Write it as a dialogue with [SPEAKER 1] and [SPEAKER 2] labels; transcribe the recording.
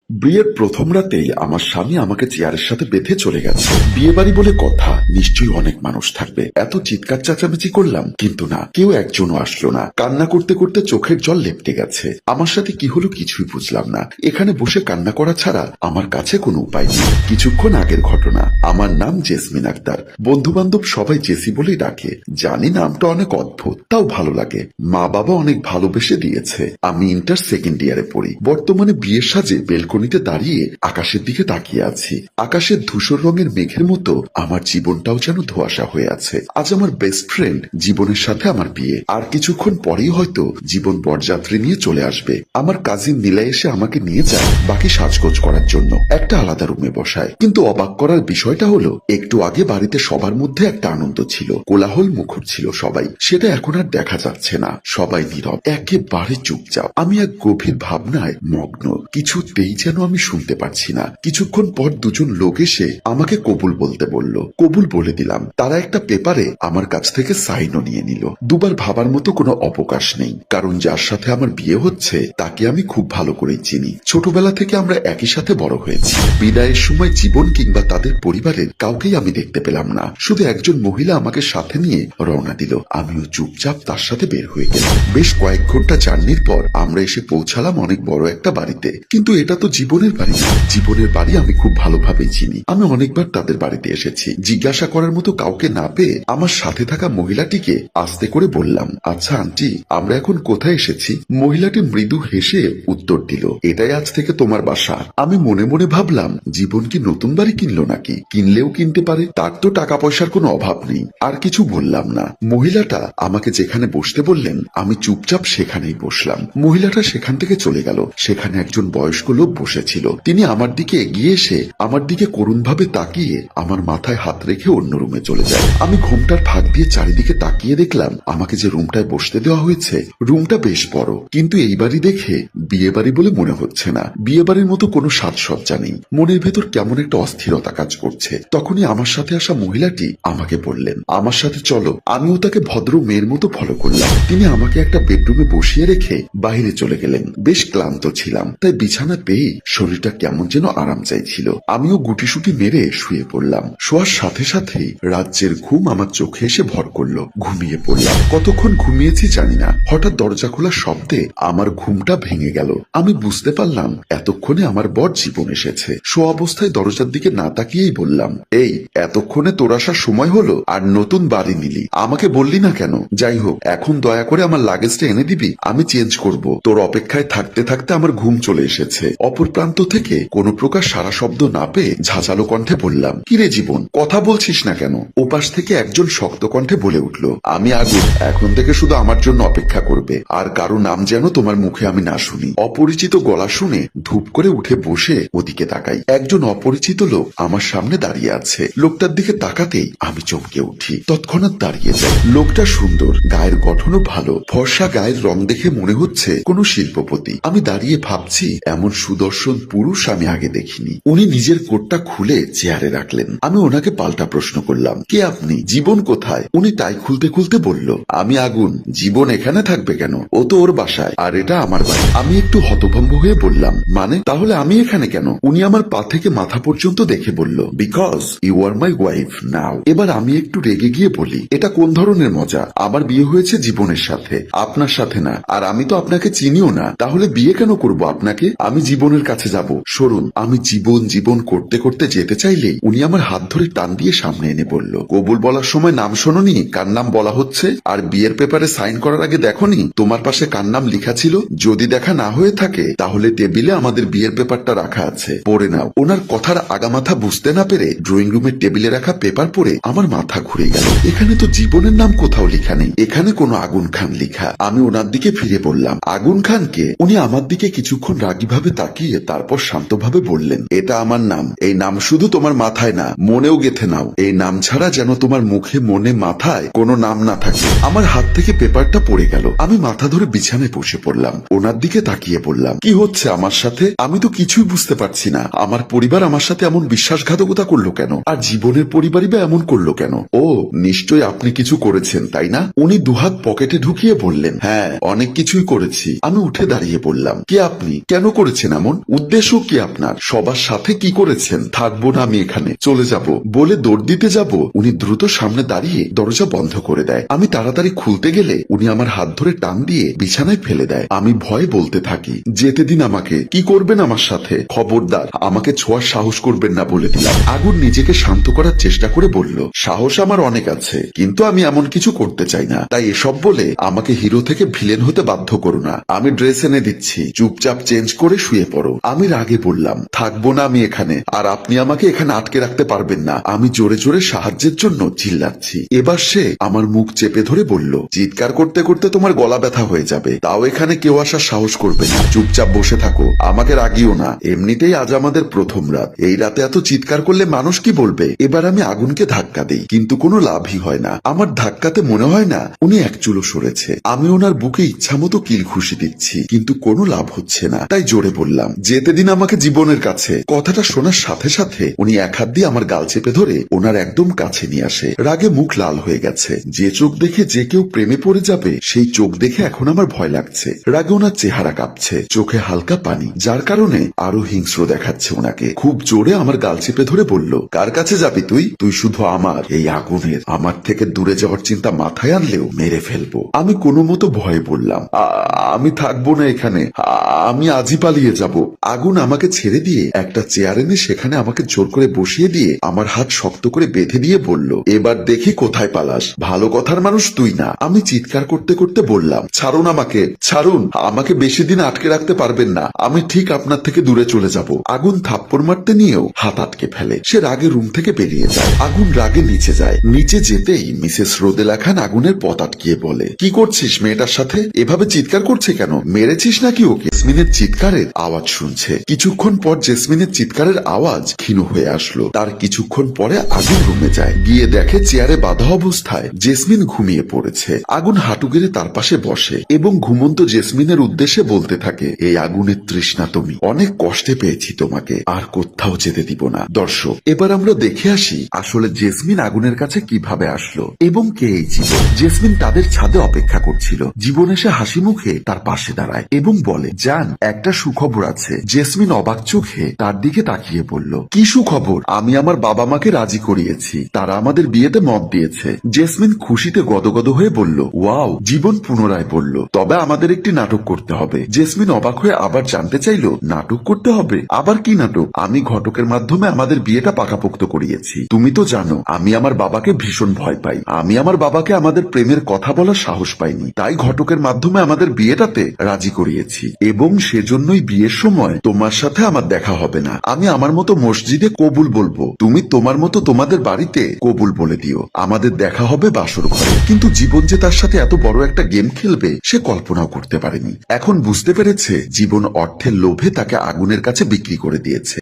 [SPEAKER 1] বিয়ের প্রথম রাতেই আমার স্বামী আমাকে চেয়ারের সাথে বেঁধে চলে গেছে। বিয়ে বাড়ি বলে কথা, নিশ্চয়ই অনেক মানুষ থাকবে। এত চিৎকার চেঁচামেচি করলাম, কিন্তু না, কেউ একজনও আসলো না। কান্না করতে করতে চোখের জল লেপটে গেছে। আমার সাথে কি হলো কিছুই বুঝলাম না। এখানে বসে কান্না করা ছাড়া আমার কাছে কোনো উপায় নেই। কিছুক্ষণ আগের ঘটনা। আমার নাম জেসমিন আক্তার। বন্ধু বান্ধব সবাই জেসি বলেই ডাকে। জানি নামটা অনেক অদ্ভুত, তাও ভালো লাগে। মা বাবা অনেক ভালোবেসে দিয়েছে। আমি ইন্টার সেকেন্ড ইয়ারে পড়ি। বর্তমানে বিয়ের সাজে বেলকনিতে দাঁড়িয়ে আকাশের দিকে তাকিয়ে আছি। আকাশের ধূসর রঙের মেঘের মতো আমার জীবনটাও যেন ধোঁয়াশা হয়ে আছে। আজ আমার বেস্ট ফ্রেন্ড জীবনের সাথে আমার বিয়ে। আর কিছুক্ষণ পরেই হয়তো জীবন বরযাত্রী নিয়ে চলে আসবে। আমার কাজিন নীলা এসে আমাকে নিয়ে যায় বাকি সাজগোজ করার জন্য, একটা আলাদা রুমে বসায়। কিন্তু অবাক করার বিষয়টা হলো, একটু আগে বাড়িতে সবার মধ্যে একটা আনন্দ ছিল, কোলাহল মুখর ছিল সবাই। সেটা এখন আর দেখা যাচ্ছে না। সবাই নীরব, একেবারে চুপচাপ। আমি এক গভীর ভাবনায় মগ্ন। কিছুতেই যেন আমি শুনতে পারছি না। কিছুক্ষণ পর দুজন লোক এসে আমাকে কবুল বলতে বলল। কবুল বলে দিলাম। তারা একটা পেপারে আমার কাছ থেকে সাইনও নিয়ে নিল। দুবার ভাবার মতো কোনো অবকাশ নেই, কারণ যার সাথে আমার বিয়ে হচ্ছে তাকে আমি খুব ভালো করেই চিনি। ছোটবেলা থেকে আমরা একই সাথে বড় হয়েছি। বিদায়ের সময় জীবন কিংবা তাদের পরিবারের কাউকেই আমি দেখতে পেলাম না। শুধু একজন মহিলা আমাকে সাথে নিয়ে রওনা দিল। আমিও চুপচাপ তার সাথে বের হয়ে গেলাম। বেশ কয়েক ঘন্টা জার্নির পর আমরা এসে পৌঁছালাম অনেক বড় একটা বাড়িতে। কিন্তু এটা তো জীবনের বাড়ি না। জীবনের বাড়ি আমি খুব ভালোভাবেই চিনি। আমি অনেকবার তাদের বাড়িতে এসেছি। জিজ্ঞাসা করার মতো কাউকে না পেয়ে আমার সাথে থাকা মহিলাটিকে আস্তে করে বললাম, আচ্ছা আন্টি, আমরা এখন কোথায় এসেছি? মহিলাটি মৃদু হেসে উত্তর দিল, এটাই আজ থেকে তোমার বাসা। আমি মনে মনে ভাবলাম, জীবন কি নতুন বাড়ি কিনলো নাকি? কিনলেও কিনতে পারে, তার তো টাকা পয়সার কোনো অভাব নেই। আর কিছু বললাম না। মহিলাটা আমাকে যেখানে বসতে বললেন আমি চুপচাপ সেখানেই বসলাম। মহিলাটা সেখান থেকে চলে গেল। সেখানে একজন বয়স্ক লোক বসেছিল। তিনি আমার দিকে এগিয়ে এসে আমার দিকে করুণভাবে তাকিয়ে আমার মাথায় হাত রেখে অন্য রুমে চলে যায়। আমি ঘুমটার ফাঁক দিয়ে চারিদিকে তাকিয়ে দেখলাম, আমাকে যে রুমটায় বসতে দেওয়া হয়েছে রুমটা বেশ বড়, কিন্তু এই বাড়ি দেখে বিয়ে বাড়ি বলে মনে হচ্ছে না। বিয়ে বাড়ির মতো কোনো সাজসজ্জা নেই। মনের ভেতর কেমন একটা অস্থিরতা কাজ করছে। তখনই আমার সাথে আসা মহিলাটি আমাকে বললেন, আমার সাথে চলো। আমিও তাকে ভদ্র মেয়ের মতো ফলো করলাম। তিনি আমাকে একটা বেডরুমে বসিয়ে রেখে বাইরে চলে গেলেন। বেশ ক্লান্ত ছিলাম, তাই বিছানা পেয়ে শরীরটা কেমন যেন আরাম চাইছিল। আমিও গুটিসুটি মেরে শুয়ে পড়লাম। শোয়ার সাথে সাথেই রাজ্যের ঘুম আমার চোখে এসে ভর করলো। ঘুমিয়ে পড়লাম। কতক্ষণ ঘুমিয়েছি জানি না। হঠাৎ দরজা খোলার শব্দে আমার ঘুমটা ভেঙে গেল। আমি বুঝতে পারলাম এতক্ষণে আমার বর জীবন এসেছে। শো অবস্থায় দরজার দিকে না তাকিয়েই বললাম, এই এতক্ষণে তোর আসার সময় হলো আর নতুন বাড়ি নিলি, আমাকে বললি না কেন? যাই হোক, এখন দয়া করে আমার লাগেজটা এনে দিবি, আমি চেঞ্জ করব। তোর অপেক্ষায় থাকতে থাকতে আমার ঘুম চলে এসেছে। অপর প্রান্ত থেকে কোনো প্রকার সারা শব্দ না পেয়ে ঝাঁঝালো কণ্ঠে বললাম, কিরে জীবন, কথা বলছিস না কেন? ওপাশ থেকে একজন শক্ত কণ্ঠে বলে উঠল, আমি আগুন, এখন থেকে শুধু আমার জন্য অপেক্ষা করবে, আর কারো নাম যেন তোমার মুখে আমি না শুনি। অপরিচিত গলা শুনে ধূপ করে উঠে বসে ওদিকে তাকাই। একজন অপরিচিত লোক আমার সামনে দাঁড়িয়ে আছে। লোকটার দিকে তাকাতেই আমি চমকে উঠি, তৎক্ষণাৎ দাঁড়িয়ে যাই। লোকটা সুন্দর, গায়ের গঠনও ভালো। ফর্সা গায়ের রং দেখে মনে হচ্ছে কোনো শিল্পপতি। আমি দাঁড়িয়ে ভাবছি, এমন সুদর্শন পুরুষ আমি আগে দেখিনি। উনি নিজের কোটটা খুলে চেয়ারে রাখলেন। আমি ওনাকে পাল্টা প্রশ্ন করলাম, কে আপনি? জীবন কোথায়? উনি টাই খুলতে খুলতে বলল, আমি আগুন। জীবন এখানে থাকবে কেন? ও তো ওর বাসায়, আর এটা আমার বাড়ি। আমি একটু হতভম্ব হয়ে বললাম, মানে তাহলে আমি এখানে কেন? উনি আমার পা থেকে মাথা পর্যন্ত দেখে বলল, because you are my wife now. এবার আমি একটু রেগে গিয়ে বলি, এটা কোন ধরনের মজা? আমার বিয়ে হয়েছে জীবনের সাথে, আপনার সাথে না। আর আমি তো আপনাকে চিনিও না, তাহলে বিয়ে কেন করব আপনাকে? আমি জীবনের কাছে যাব, সরুন। আমি জীবন জীবন করতে করতে যেতে চাইলেই উনি আমার হাত ধরে টান দিয়ে সামনে এনে বলল, কবুল বলার সময় নাম শোনোনি কার নাম বলা হচ্ছে? আর বিয়ের পেপারে সাইন করার আগে দেখোনি তোমার পাশে কার নাম লেখা ছিল? যদি দেখা না হয়ে থাকে তাহলে টেবিলে আমাদের বিয়ের পেপারটা রাখা আছে, পড়ে নাও। ওনার কথার আগামাথা বুঝতে না পেরে ড্রয়িং রুমের টেবিলে রাখা পেপার পড়ে আমার মাথা ঘুরে গেল। এখানে তো জীবনের নাম কোথাও লেখা নেই, এখানে কোনো আগুন খান লেখা। আমি ওনার দিকে ফিরে বললাম, আগুন খানকে? উনি আমার দিকে কিছুক্ষণ রাগীভাবে তাকিয়ে তারপর শান্তভাবে বললেন, এটা আমার নাম। এই নাম শুধু তোমার মাথায় না, মনেও গেথে নাও। এই নাম ছাড়া যেন তোমার মুখে মনে মাথায় কোনো নাম না থাকে। আমার হাত থেকে পেপারটা পড়ে গেল। আমি মাথা ধরে বিছানায় বসে পড়লাম। ওনার দিকে তাকিয়ে বললাম, কি হচ্ছে আমার সাথে? আমি তো কিছুই বুঝতে পারছি না। আমার পরিবার আমার সাথে এমন বিশ্বাসঘাতকতা করলো কেন? আর জীবনের পরিবারই বা এমন করলো কেন? ও নিশ্চয়ই আপনি কিছু করেছেন, তাই না? উনি দুহাত পকেটে ঢুকিয়ে বললেন, হ্যাঁ অনেক কিছুই করেছি। আমি উঠে দাঁড়িয়ে বললাম, কে আপনি? কেন করেছেন এমন? উদ্দেশ্য কি আপনার? সবার সাথে কি করেছেন? থাকবো না আমি এখানে, চলে যাব বলে দৌড় দিতে যাব, উনি দ্রুত সামনে দাঁড়িয়ে দরজা বন্ধ করে দেয়। আমি তাড়াতাড়ি খুলতে গেলে উনি আমার হাত ধরে টান দিয়ে বিছানায় ফেলে দেয়। আমি ভয়ে বলতে থাকি, যেতে দিন আমাকে, কি করবেন আমার সাথে? খবরদার আমাকে ছোঁয়ার সাহস করবেন না বলে দিলাম। আগুন নিজেকে শান্ত করার চেষ্টা করে বলল, সাহস আমার অনেক আছে, কিন্তু আমি এমন কিছু করতে চাই না। তাই এসব বলে আমাকে হিরো থেকে ভিলেন হতে বাধ্য করো না। আমি ড্রেস এনে দিচ্ছি, চুপচাপ চেঞ্জ করে শুয়ে পড়ো। আমি রাগে বললাম, থাকবো না আমি এখানে, আর আপনি আমাকে এখানে আটকে রাখতে পারবেন না। আমি জোরে জোরে সাহায্যের জন্য চিল্লাচ্ছি। এবার সে আমার মুখ চেপে ধরে বলল, চিৎকার করতে করতে তোমার গলা ব্যথা হয়ে যাবে, তাও এখানে কেউ আসার সাহস করবে না। চুপচাপ বসে থাকো, আমাকে রাগিও না। এমনিতেই আজ আমাদের প্রথম রাত, এই রাতে এত চিৎকার করলে মানুষ কি বলবে? এবার আমি আগুনকে ধাক্কা দিই, কিন্তু কোনো লাভই হয় না। আমার ধাক্কাতে মনে হয় না উনি এক চুলো সরেছে। আমি ওনার বুকে ইচ্ছামতো কিল ঘুষি দিচ্ছি, কিন্তু কোনো লাভ হচ্ছে না। তাই জোরে বললাম, যেতে দিন আমাকে জীবনের কাছে। কথাটা শোনার সাথে সাথে উনি এক হাত দিয়ে আমার গাল চেপে ধরে ওনার একদম কাছে নিয়ে আসে। রাগে মুখ লাল হয়ে গেছে। যে চোখ দেখে যে কেউ প্রেমে পড়ে যাবে, সেই চোখ দেখে এখন আমার ভয় লাগছে। রাগে ওনার চেহারা কাঁপছে, চোখে হালকা পানি, যার কারণে আরো হিংস্র দেখাচ্ছে ওনাকে। খুব জোরে আমার গাল চেপে ধরে বলল, কার কাছে যাবি তুই? তুই শুধু আমার। এই আগুনের আমার থেকে দূরে যাওয়ার চিন্তা মাথায় আনলেও মেরে ফেলবো। আমি কোনো মতো ভয়ে বললাম, আমি থাকবো না এখানে, আমি আজই পালিয়ে যাব। আগুন আমাকে ছেড়ে দিয়ে একটা চেয়ার এনে সেখানে আমাকে জোর করে বসিয়ে দিয়ে আমার হাত শক্ত করে বেঁধে দিয়ে বলল, এবার দেখি কোথায় পালাস। ভালো কথার মানুষ তুই না। আমি চিৎকার করতে করতে বললাম, ছাড়ুন আমাকে, ছাড়ুন, আমাকে বেশি দিন আটকে রাখতে পারবেন না। আমি ঠিক আপনার থেকে দূরে চলে যাব। আগুন থাপ্পড় মারতে নিয়েও হাত আটকে ফেলে। সে রাগে রুম থেকে বেরিয়ে যায়। আগুন রাগে নিচে যায়। নিচে যেতেই মিসেস রোদেলা খান আগুনের পথ আটকিয়ে বলে, কি করছিস মেয়েটার সাথে? এভাবে চিৎকার করছে কেন? মেরেছিস নাকি ওকে? জেসমিনের চিৎকারের আওয়াজ শুনছে। কিছুক্ষণ পর জেসমিনের চিৎকারের আওয়াজ ক্ষীণ হয়ে আসলো। তার কিছুক্ষণ পরে আগুন রুমে যায়, গিয়ে দেখে চেয়ারে বাঁধা অবস্থায় জেসমিন ঘুমিয়ে পড়েছে। আগুন হাঁটু গেড়ে তার পাশে বসে এবং ঘুমন্ত জেসমিনের উদ্দেশ্যে বলতে থাকে, এই আগুনের তৃষ্ণা তুমি, অনেক কষ্টে পেয়েছি তোমাকে, আর কোথাও যেতে দিব না। দর্শক, এবার আমরা দেখে আসি আসলে জেসমিন আগুনের কাছে কিভাবে আসলো এবং কে এই জীবন। জেসমিন তাদের ছাদে অপেক্ষা করছিল। জীবন এসে হাসি মুখে তার পাশে দাঁড়ায় এবং বলে, জান, একটা সুখবর আছে। জেসমিন অবাক চোখে তার দিকে তাকিয়ে বলল, কি সুখবর? আমি আমার বাবা মাকে রাজি করিয়েছি, তারা আমাদের বিয়েতে মত দিয়েছে। জেসমিন খুশিতে গদগদ হয়ে বলল, ওয়াও। জীবন পুনরায় বলল, তবে আমাদের একটি নাটক করতে হবে। জেসমিন অবাক হয়ে আবার জানতে চাইল, নাটক করতে হবে? আবার কি নাটক? আমি ঘটকের মাধ্যমে আমাদের বিয়েটা পাকাপোক্ত করিয়েছি। তুমি তো জানো আমি আমার বাবাকে ভীষণ ভয় পাই। আমি আমার বাবাকে আমাদের প্রেমের কথা বলার সাহস পাইনি, তাই ঘটকের মাধ্যমে আমাদের বিয়েটাতে রাজি করিয়েছি, এবং সেজন্যই বিয়ের সময় তোমার সাথে আমার দেখা হবে না। আমি আমার মতো মসজিদে কবুল বলবো, তুমি তোমার মতো তোমাদের বাড়িতে কবুল বলে দিও। আমাদের দেখা হবে বাসর ঘরে। কিন্তু জীবন যে তার সাথে এত বড় একটা গেম খেলবে সে কল্পনাও করতে পারেনি। এখন বুঝতে পেরেছে জীবন অর্থের লোভে তাকে আগুনের কাছে বিক্রি করে দিয়েছে।